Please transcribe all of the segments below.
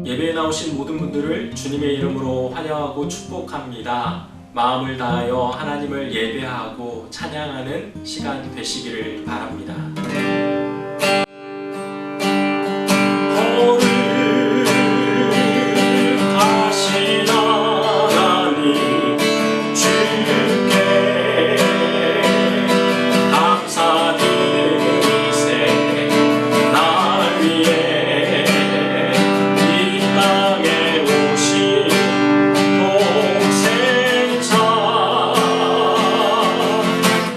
예배에 나오신 모든 분들을 주님의 이름으로 환영하고 축복합니다. 마음을 다하여 하나님을 예배하고 찬양하는 시간 되시기를 바랍니다.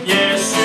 예수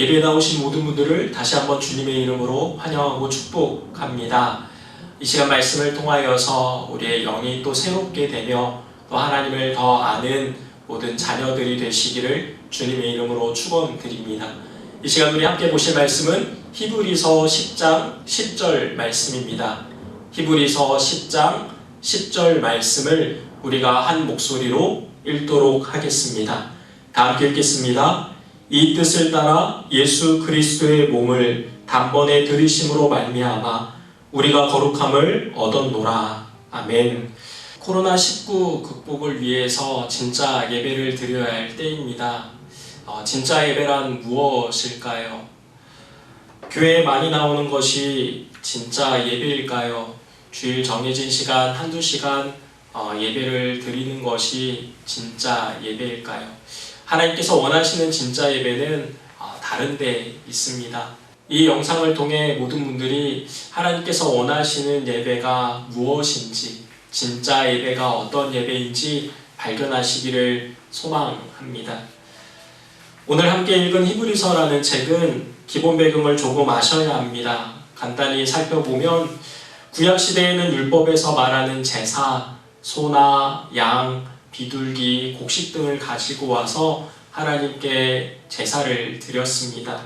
예배에 나오신 모든 분들을 다시 한번 주님의 이름으로 환영하고 축복합니다. 이 시간 말씀을 통하여서 우리의 영이 또 새롭게 되며 또 하나님을 더 아는 모든 자녀들이 되시기를 주님의 이름으로 축원드립니다. 이 시간 우리 함께 보실 말씀은 히브리서 10장 10절 말씀입니다. 히브리서 10장 10절 말씀을 우리가 한 목소리로 읽도록 하겠습니다. 다 함께 읽겠습니다. 이 뜻을 따라 예수 그리스도의 몸을 단번에 들이심으로 말미암아 우리가 거룩함을 얻었노라. 아멘. 코로나19 극복을 위해서 진짜 예배를 드려야 할 때입니다. 진짜 예배란 무엇일까요? 교회에 많이 나오는 것이 진짜 예배일까요? 주일 정해진 시간 한두 시간 예배를 드리는 것이 진짜 예배일까요? 하나님께서 원하시는 진짜 예배는 다른 데 있습니다. 이 영상을 통해 모든 분들이 하나님께서 원하시는 예배가 무엇인지, 진짜 예배가 어떤 예배인지 발견하시기를 소망합니다. 오늘 함께 읽은 히브리서라는 책은 기본 배경을 조금 아셔야 합니다. 간단히 살펴보면 구약시대에는 율법에서 말하는 제사, 소나 양, 비둘기, 곡식 등을 가지고 와서 하나님께 제사를 드렸습니다.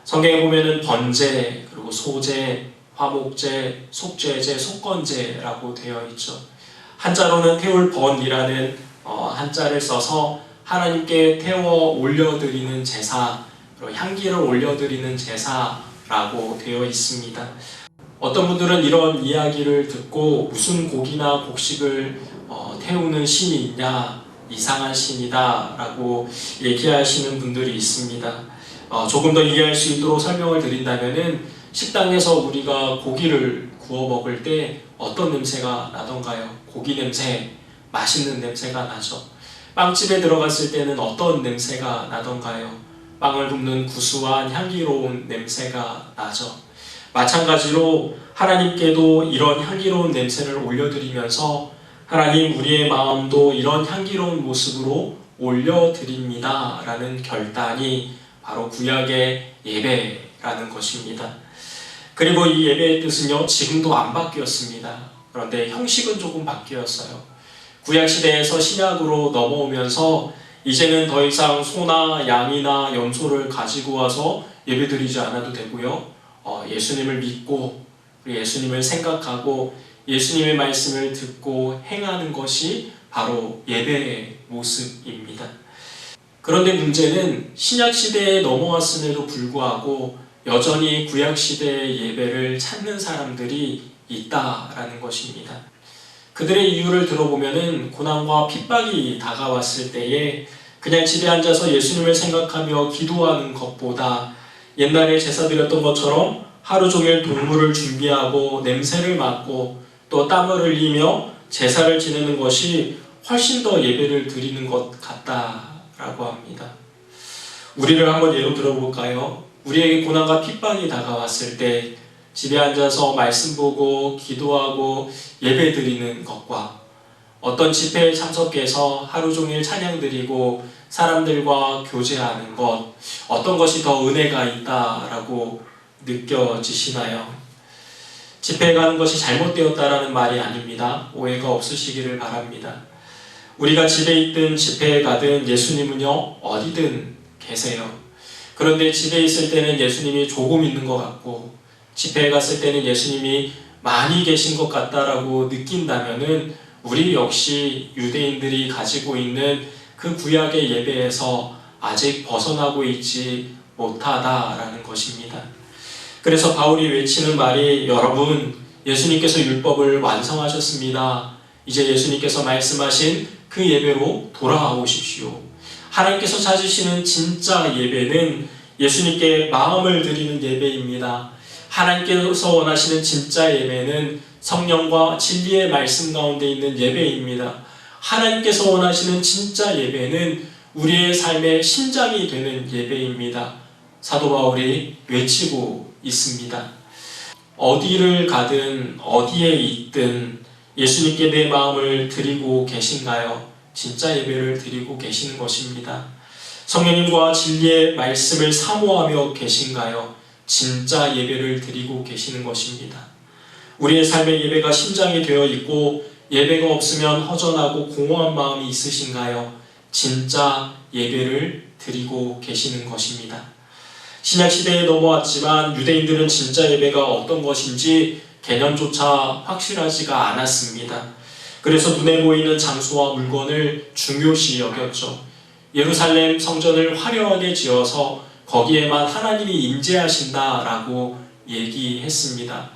성경에 보면은 번제, 그리고 소제, 화목제, 속죄제, 속건제라고 되어 있죠. 한자로는 태울 번이라는 한자를 써서 하나님께 태워 올려드리는 제사, 그리고 향기를 올려드리는 제사라고 되어 있습니다. 어떤 분들은 이런 이야기를 듣고 무슨 고기나 곡식을 태우는 신이 있냐, 이상한 신이다 라고 얘기하시는 분들이 있습니다. 조금 더 이해할 수 있도록 설명을 드린다면은 식당에서 우리가 고기를 구워 먹을 때 어떤 냄새가 나던가요? 고기 냄새, 맛있는 냄새가 나죠. 빵집에 들어갔을 때는 어떤 냄새가 나던가요? 빵을 굽는 구수한 향기로운 냄새가 나죠. 마찬가지로 하나님께도 이런 향기로운 냄새를 올려드리면서 하나님, 우리의 마음도 이런 향기로운 모습으로 올려드립니다 라는 결단이 바로 구약의 예배라는 것입니다. 그리고 이 예배의 뜻은요, 지금도 안 바뀌었습니다. 그런데 형식은 조금 바뀌었어요. 구약시대에서 신약으로 넘어오면서 이제는 더 이상 소나 양이나 염소를 가지고 와서 예배드리지 않아도 되고요, 예수님을 믿고 예수님을 생각하고 예수님의 말씀을 듣고 행하는 것이 바로 예배의 모습입니다. 그런데 문제는 신약시대에 넘어왔음에도 불구하고 여전히 구약시대의 예배를 찾는 사람들이 있다라는 것입니다. 그들의 이유를 들어보면 고난과 핍박이 다가왔을 때에 그냥 집에 앉아서 예수님을 생각하며 기도하는 것보다 옛날에 제사 드렸던 것처럼 하루 종일 동물을 준비하고 냄새를 맡고 또 땀을 흘리며 제사를 지내는 것이 훨씬 더 예배를 드리는 것 같다라고 합니다. 우리를 한번 예로 들어볼까요? 우리에게 고난과 핍박이 다가왔을 때 집에 앉아서 말씀 보고 기도하고 예배 드리는 것과 어떤 집회에 참석해서 하루 종일 찬양 드리고 사람들과 교제하는 것, 어떤 것이 더 은혜가 있다라고 느껴지시나요? 집회에 가는 것이 잘못되었다라는 말이 아닙니다. 오해가 없으시기를 바랍니다. 우리가 집에 있든 집회에 가든 예수님은요, 어디든 계세요. 그런데 집에 있을 때는 예수님이 조금 있는 것 같고 집회에 갔을 때는 예수님이 많이 계신 것 같다라고 느낀다면은 우리 역시 유대인들이 가지고 있는 그 구약의 예배에서 아직 벗어나고 있지 못하다라는 것입니다. 그래서 바울이 외치는 말이, 여러분, 예수님께서 율법을 완성하셨습니다. 이제 예수님께서 말씀하신 그 예배로 돌아오십시오. 하나님께서 찾으시는 진짜 예배는 예수님께 마음을 드리는 예배입니다. 하나님께서 원하시는 진짜 예배는 성령과 진리의 말씀 가운데 있는 예배입니다. 하나님께서 원하시는 진짜 예배는 우리의 삶의 심장이 되는 예배입니다. 사도 바울이 외치고 있습니다. 어디를 가든 어디에 있든 예수님께 내 마음을 드리고 계신가요? 진짜 예배를 드리고 계시는 것입니다. 성령님과 진리의 말씀을 사모하며 계신가요? 진짜 예배를 드리고 계시는 것입니다. 우리의 삶의 예배가 심장이 되어 있고 예배가 없으면 허전하고 공허한 마음이 있으신가요? 진짜 예배를 드리고 계시는 것입니다. 신약시대에 넘어왔지만 유대인들은 진짜 예배가 어떤 것인지 개념조차 확실하지가 않았습니다. 그래서 눈에 보이는 장소와 물건을 중요시 여겼죠. 예루살렘 성전을 화려하게 지어서 거기에만 하나님이 임재하신다라고 얘기했습니다.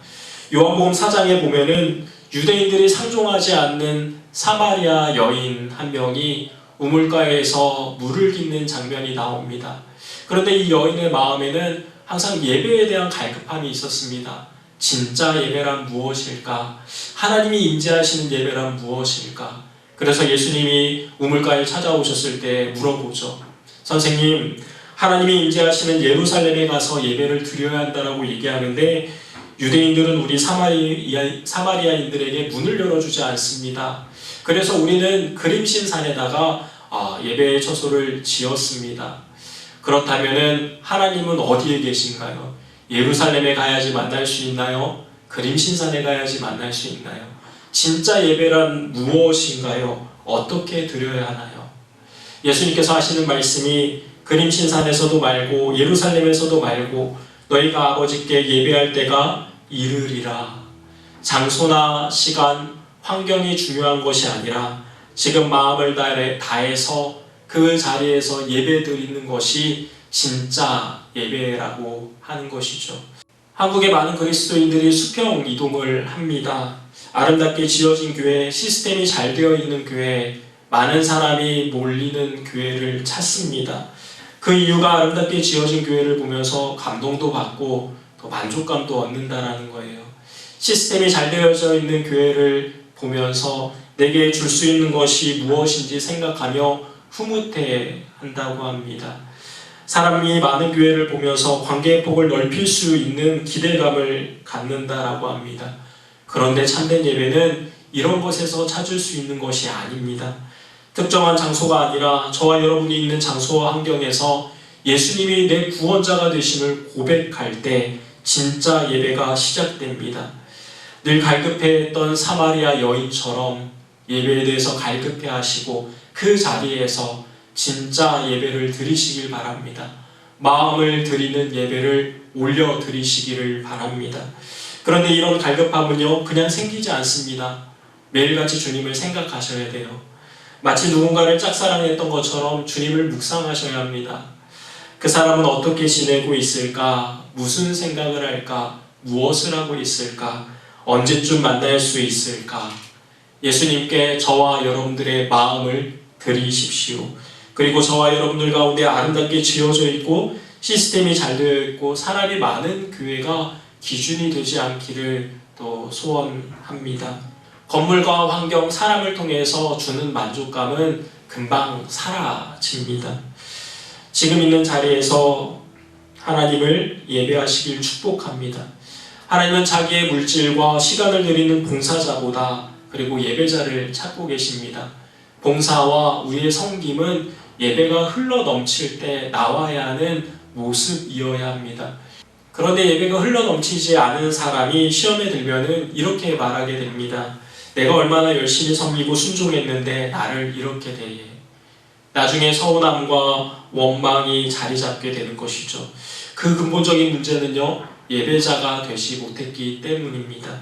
요한복음 4장에 보면은 유대인들이 상종하지 않는 사마리아 여인 한 명이 우물가에서 물을 깃는 장면이 나옵니다. 그런데 이 여인의 마음에는 항상 예배에 대한 갈급함이 있었습니다. 진짜 예배란 무엇일까? 하나님이 임재하시는 예배란 무엇일까? 그래서 예수님이 우물가에 찾아오셨을 때 물어보죠. 선생님, 하나님이 임재하시는 예루살렘에 가서 예배를 드려야 한다라고 얘기하는데 유대인들은 우리 사마리아인들에게 문을 열어주지 않습니다. 그래서 우리는 그림신산에다가 예배의 처소를 지었습니다. 그렇다면 하나님은 어디에 계신가요? 예루살렘에 가야지 만날 수 있나요? 그림신산에 가야지 만날 수 있나요? 진짜 예배란 무엇인가요? 어떻게 드려야 하나요? 예수님께서 하시는 말씀이 그림신산에서도 말고 예루살렘에서도 말고 너희가 아버지께 예배할 때가 이르리라. 장소나 시간, 환경이 중요한 것이 아니라 지금 마음을 다해서 그 자리에서 예배 드리는 것이 진짜 예배라고 하는 것이죠. 한국의 많은 그리스도인들이 수평 이동을 합니다. 아름답게 지어진 교회, 시스템이 잘 되어 있는 교회, 많은 사람이 몰리는 교회를 찾습니다. 그 이유가 아름답게 지어진 교회를 보면서 감동도 받고 또 만족감도 얻는다라는 거예요. 시스템이 잘 되어져 있는 교회를 보면서 내게 줄 수 있는 것이 무엇인지 생각하며 흐뭇해 한다고 합니다. 사람이 많은 교회를 보면서 관계의 폭을 넓힐 수 있는 기대감을 갖는다라고 합니다. 그런데 참된 예배는 이런 것에서 찾을 수 있는 것이 아닙니다. 특정한 장소가 아니라 저와 여러분이 있는 장소와 환경에서 예수님이 내 구원자가 되심을 고백할 때 진짜 예배가 시작됩니다. 늘 갈급해했던 사마리아 여인처럼 예배에 대해서 갈급해 하시고 그 자리에서 진짜 예배를 드리시길 바랍니다. 마음을 드리는 예배를 올려 드리시기를 바랍니다. 그런데 이런 갈급함은요, 그냥 생기지 않습니다. 매일같이 주님을 생각하셔야 돼요. 마치 누군가를 짝사랑했던 것처럼 주님을 묵상하셔야 합니다. 그 사람은 어떻게 지내고 있을까? 무슨 생각을 할까? 무엇을 하고 있을까? 언제쯤 만날 수 있을까? 예수님께 저와 여러분들의 마음을 드리십시오. 그리고 저와 여러분들 가운데 아름답게 지어져 있고 시스템이 잘 되어 있고 사람이 많은 교회가 기준이 되지 않기를 또 소원합니다. 건물과 환경, 사람을 통해서 주는 만족감은 금방 사라집니다. 지금 있는 자리에서 하나님을 예배하시길 축복합니다. 하나님은 자기의 물질과 시간을 드리는 봉사자보다 그리고 예배자를 찾고 계십니다. 봉사와 우리의 섬김은 예배가 흘러 넘칠 때 나와야 하는 모습이어야 합니다. 그런데 예배가 흘러 넘치지 않은 사람이 시험에 들면은 이렇게 말하게 됩니다. 내가 얼마나 열심히 섬기고 순종했는데 나를 이렇게 대해. 나중에 서운함과 원망이 자리 잡게 되는 것이죠. 그 근본적인 문제는요, 예배자가 되지 못했기 때문입니다.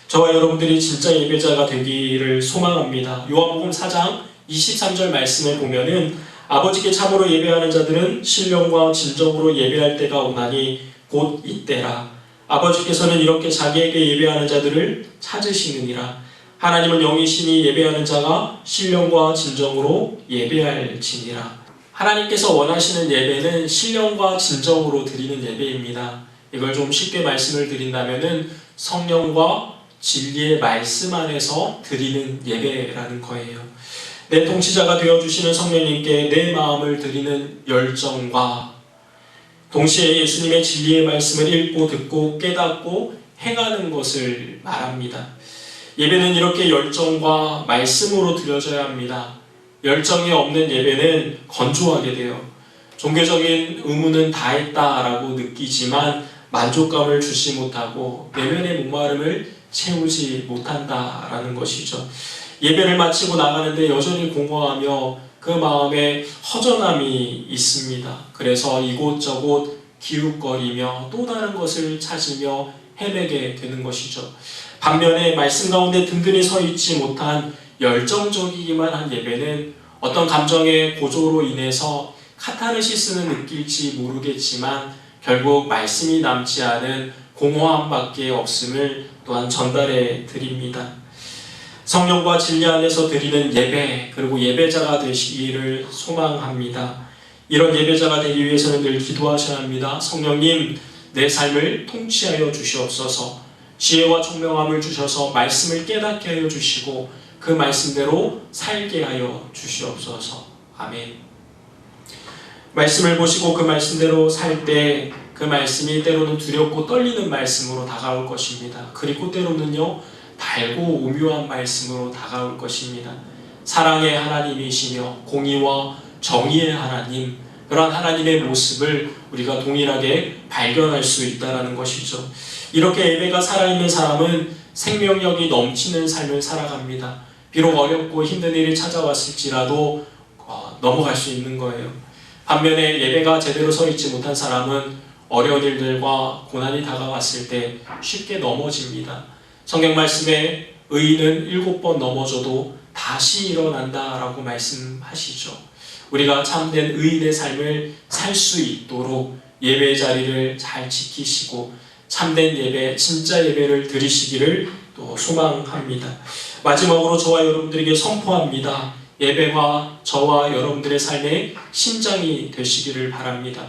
저와 여러분들이 진짜 예배자가 되기를 소망합니다. 요한복음 4장 23절 말씀을 보면은 아버지께 참으로 예배하는 자들은 신령과 진정으로 예배할 때가 오나니 곧 이때라. 아버지께서는 이렇게 자기에게 예배하는 자들을 찾으시느니라. 하나님은 영이시니 예배하는 자가 신령과 진정으로 예배할지니라. 하나님께서 원하시는 예배는 신령과 진정으로 드리는 예배입니다. 이걸 좀 쉽게 말씀을 드린다면은 성령과 진리의 말씀 안에서 드리는 예배라는 거예요. 내 통치자가 되어주시는 성령님께 내 마음을 드리는 열정과 동시에 예수님의 진리의 말씀을 읽고 듣고 깨닫고 행하는 것을 말합니다. 예배는 이렇게 열정과 말씀으로 드려져야 합니다. 열정이 없는 예배는 건조하게 돼요. 종교적인 의무는 다 했다라고 느끼지만 만족감을 주지 못하고 내면의 목마름을 채우지 못한다라는 것이죠. 예배를 마치고 나가는데 여전히 공허하며 그 마음에 허전함이 있습니다. 그래서 이곳저곳 기웃거리며 또 다른 것을 찾으며 헤매게 되는 것이죠. 반면에 말씀 가운데 든든히 서 있지 못한 열정적이기만 한 예배는 어떤 감정의 고조로 인해서 카타르시스는 느낄지 모르겠지만 결국 말씀이 남지 않은 공허함밖에 없음을 또한 전달해 드립니다. 성령과 진리 안에서 드리는 예배, 그리고 예배자가 되시기를 소망합니다. 이런 예배자가 되기 위해서는 늘 기도하셔야 합니다. 성령님, 내 삶을 통치하여 주시옵소서. 지혜와 총명함을 주셔서 말씀을 깨닫게 하여 주시고 그 말씀대로 살게 하여 주시옵소서. 아멘. 말씀을 보시고 그 말씀대로 살 때 그 말씀이 때로는 두렵고 떨리는 말씀으로 다가올 것입니다. 그리고 때로는요, 달고 오묘한 말씀으로 다가올 것입니다. 사랑의 하나님이시며 공의와 정의의 하나님, 그런 하나님의 모습을 우리가 동일하게 발견할 수 있다는 것이죠. 이렇게 예배가 살아있는 사람은 생명력이 넘치는 삶을 살아갑니다. 비록 어렵고 힘든 일이 찾아왔을지라도 넘어갈 수 있는 거예요. 반면에 예배가 제대로 서 있지 못한 사람은 어려운 일들과 고난이 다가왔을 때 쉽게 넘어집니다. 성경 말씀에 의인은 7번 넘어져도 다시 일어난다라고 말씀하시죠. 우리가 참된 의인의 삶을 살 수 있도록 예배 자리를 잘 지키시고 참된 예배, 진짜 예배를 드리시기를 또 소망합니다. 마지막으로 저와 여러분들에게 선포합니다. 예배가 저와 여러분들의 삶의 심장이 되시기를 바랍니다.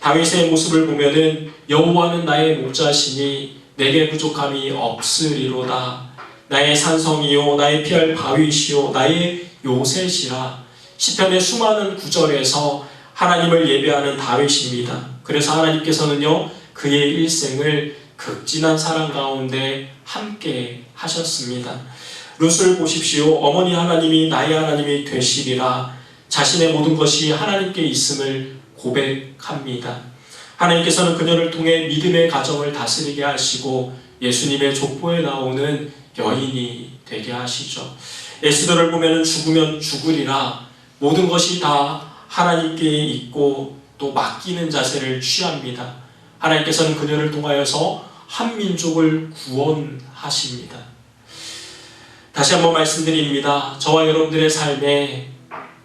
다윗의 모습을 보면은 여호와는 나의 목자시니 내게 부족함이 없으리로다. 나의 산성이요 나의 피할 바위시요 나의 요새시라. 시편의 수많은 구절에서 하나님을 예배하는 다윗입니다. 그래서 하나님께서는요 그의 일생을 극진한 사랑 가운데 함께 하셨습니다. 룻을 보십시오. 어머니 하나님이 나의 하나님이 되시리라. 자신의 모든 것이 하나님께 있음을 고백합니다. 하나님께서는 그녀를 통해 믿음의 가정을 다스리게 하시고 예수님의 족보에 나오는 여인이 되게 하시죠. 에스더를 보면 죽으면 죽으리라. 모든 것이 다 하나님께 있고 또 맡기는 자세를 취합니다. 하나님께서는 그녀를 통하여서 한 민족을 구원하십니다. 다시 한번 말씀드립니다. 저와 여러분들의 삶에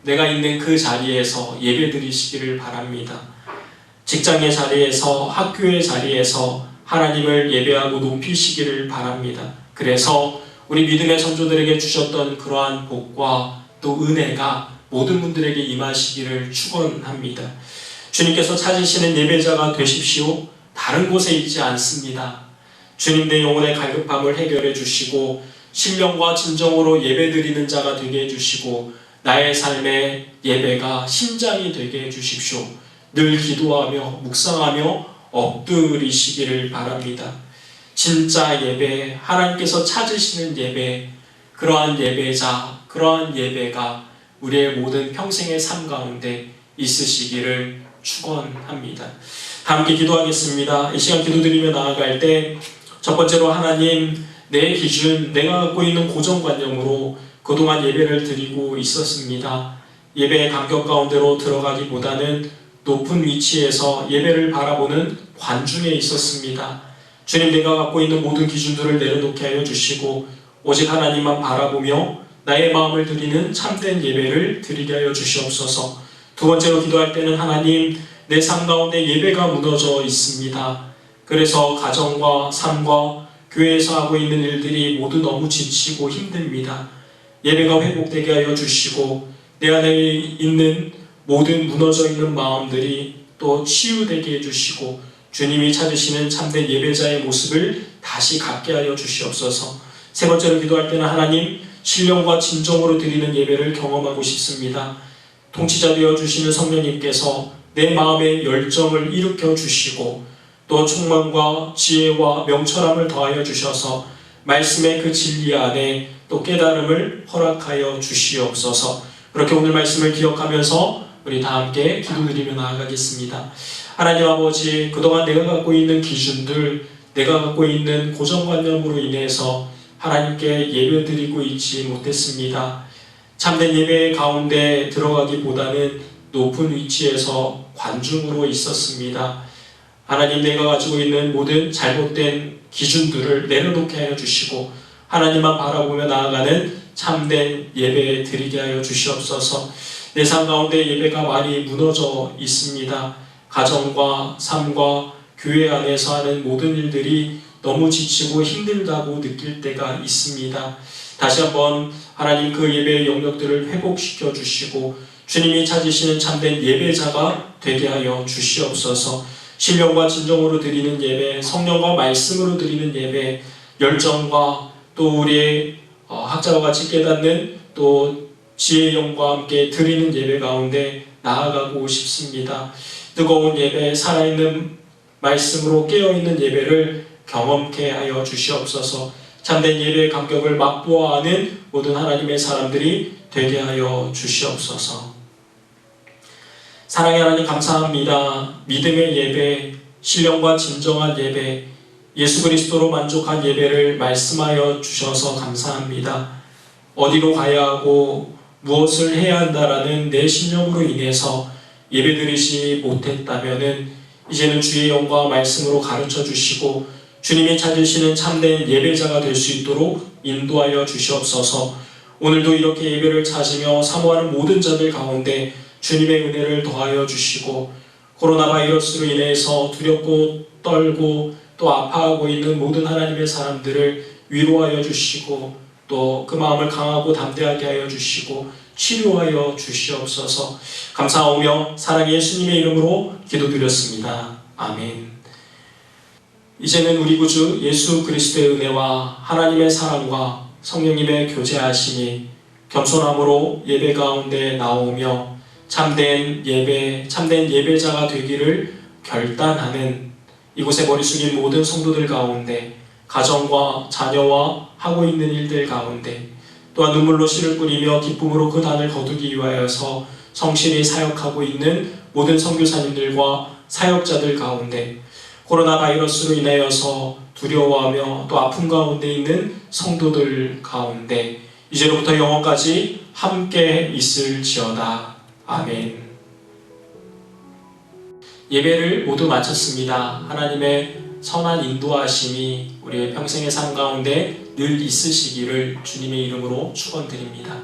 내가 있는 그 자리에서 예배 드리시기를 바랍니다. 직장의 자리에서, 학교의 자리에서 하나님을 예배하고 높이시기를 바랍니다. 그래서 우리 믿음의 선조들에게 주셨던 그러한 복과 또 은혜가 모든 분들에게 임하시기를 축원합니다. 주님께서 찾으시는 예배자가 되십시오. 다른 곳에 있지 않습니다. 주님 내 영혼의 갈급함을 해결해 주시고 신령과 진정으로 예배드리는 자가 되게 해주시고 나의 삶의 예배가 심장이 되게 해주십시오. 늘 기도하며 묵상하며 엎드리시기를 바랍니다. 진짜 예배, 하나님께서 찾으시는 예배, 그러한 예배자, 그러한 예배가 우리의 모든 평생의 삶 가운데 있으시기를 축원합니다. 함께 기도하겠습니다. 이 시간 기도드리며 나아갈 때 첫 번째로 하나님, 내 기준, 내가 갖고 있는 고정관념으로 그동안 예배를 드리고 있었습니다. 예배의 간격 가운데로 들어가기보다는 높은 위치에서 예배를 바라보는 관중에 있었습니다. 주님, 내가 갖고 있는 모든 기준들을 내려놓게 하여 주시고 오직 하나님만 바라보며 나의 마음을 드리는 참된 예배를 드리게 하여 주시옵소서. 두 번째로 기도할 때는 하나님, 내 삶 가운데 예배가 무너져 있습니다. 그래서 가정과 삶과 교회에서 하고 있는 일들이 모두 너무 지치고 힘듭니다. 예배가 회복되게 하여 주시고 내 안에 있는 모든 무너져 있는 마음들이 또 치유되게 해주시고 주님이 찾으시는 참된 예배자의 모습을 다시 갖게 하여 주시옵소서. 세 번째로 기도할 때는 하나님, 신령과 진정으로 드리는 예배를 경험하고 싶습니다. 통치자 되어 주시는 성령님께서 내 마음의 열정을 일으켜 주시고 또 총망과 지혜와 명철함을 더하여 주셔서 말씀의 그 진리 안에 또 깨달음을 허락하여 주시옵소서. 그렇게 오늘 말씀을 기억하면서 우리 다 함께 기도드리며 나아가겠습니다. 하나님 아버지, 그동안 내가 갖고 있는 기준들, 내가 갖고 있는 고정관념으로 인해서 하나님께 예배드리고 있지 못했습니다. 참된 예배 가운데 들어가기보다는 높은 위치에서 관중으로 있었습니다. 하나님, 내가 가지고 있는 모든 잘못된 기준들을 내려놓게 하여 주시고 하나님만 바라보며 나아가는 참된 예배 드리게 하여 주시옵소서. 내 삶 가운데 예배가 많이 무너져 있습니다. 가정과 삶과 교회 안에서 하는 모든 일들이 너무 지치고 힘들다고 느낄 때가 있습니다. 다시 한번 하나님 그 예배의 영역들을 회복시켜 주시고 주님이 찾으시는 참된 예배자가 되게 하여 주시옵소서. 신령과 진정으로 드리는 예배, 성령과 말씀으로 드리는 예배, 열정과 또 우리의 학자와 같이 깨닫는 또 지혜의 영과 함께 드리는 예배 가운데 나아가고 싶습니다. 뜨거운 예배, 살아있는 말씀으로 깨어있는 예배를 경험케 하여 주시옵소서. 참된 예배의 감격을 맛보아 아는 모든 하나님의 사람들이 되게 하여 주시옵소서. 사랑의 하나님, 감사합니다. 믿음의 예배, 신령과 진정한 예배, 예수 그리스도로 만족한 예배를 말씀하여 주셔서 감사합니다. 어디로 가야 하고 무엇을 해야 한다라는 내 신념으로 인해서 예배드리지 못했다면은 이제는 주의 영과 말씀으로 가르쳐 주시고 주님이 찾으시는 참된 예배자가 될 수 있도록 인도하여 주시옵소서. 오늘도 이렇게 예배를 찾으며 사모하는 모든 자들 가운데 주님의 은혜를 더하여 주시고 코로나 바이러스로 인해서 두렵고 떨고 또 아파하고 있는 모든 하나님의 사람들을 위로하여 주시고 또 그 마음을 강하고 담대하게 하여 주시고 치료하여 주시옵소서. 감사하오며 사랑의 예수님의 이름으로 기도드렸습니다. 아멘. 이제는 우리 구주 예수 그리스도의 은혜와 하나님의 사랑과 성령님의 교제하심이 겸손함으로 예배 가운데 나오며 참된 예배, 참된 예배자가 되기를 결단하는 이곳에 머리 숙인 모든 성도들 가운데, 가정과 자녀와 하고 있는 일들 가운데, 또한 눈물로 씨를 뿌리며 기쁨으로 그 단을 거두기 위하여서 성실히 사역하고 있는 모든 선교사님들과 사역자들 가운데, 코로나 바이러스로 인하여서 두려워하며 또 아픔 가운데 있는 성도들 가운데 이제로부터 영원까지 함께 있을지어다. 아멘. 예배를 모두 마쳤습니다. 하나님의 선한 인도하심이 우리의 평생의 삶 가운데 늘 있으시기를 주님의 이름으로 축원드립니다.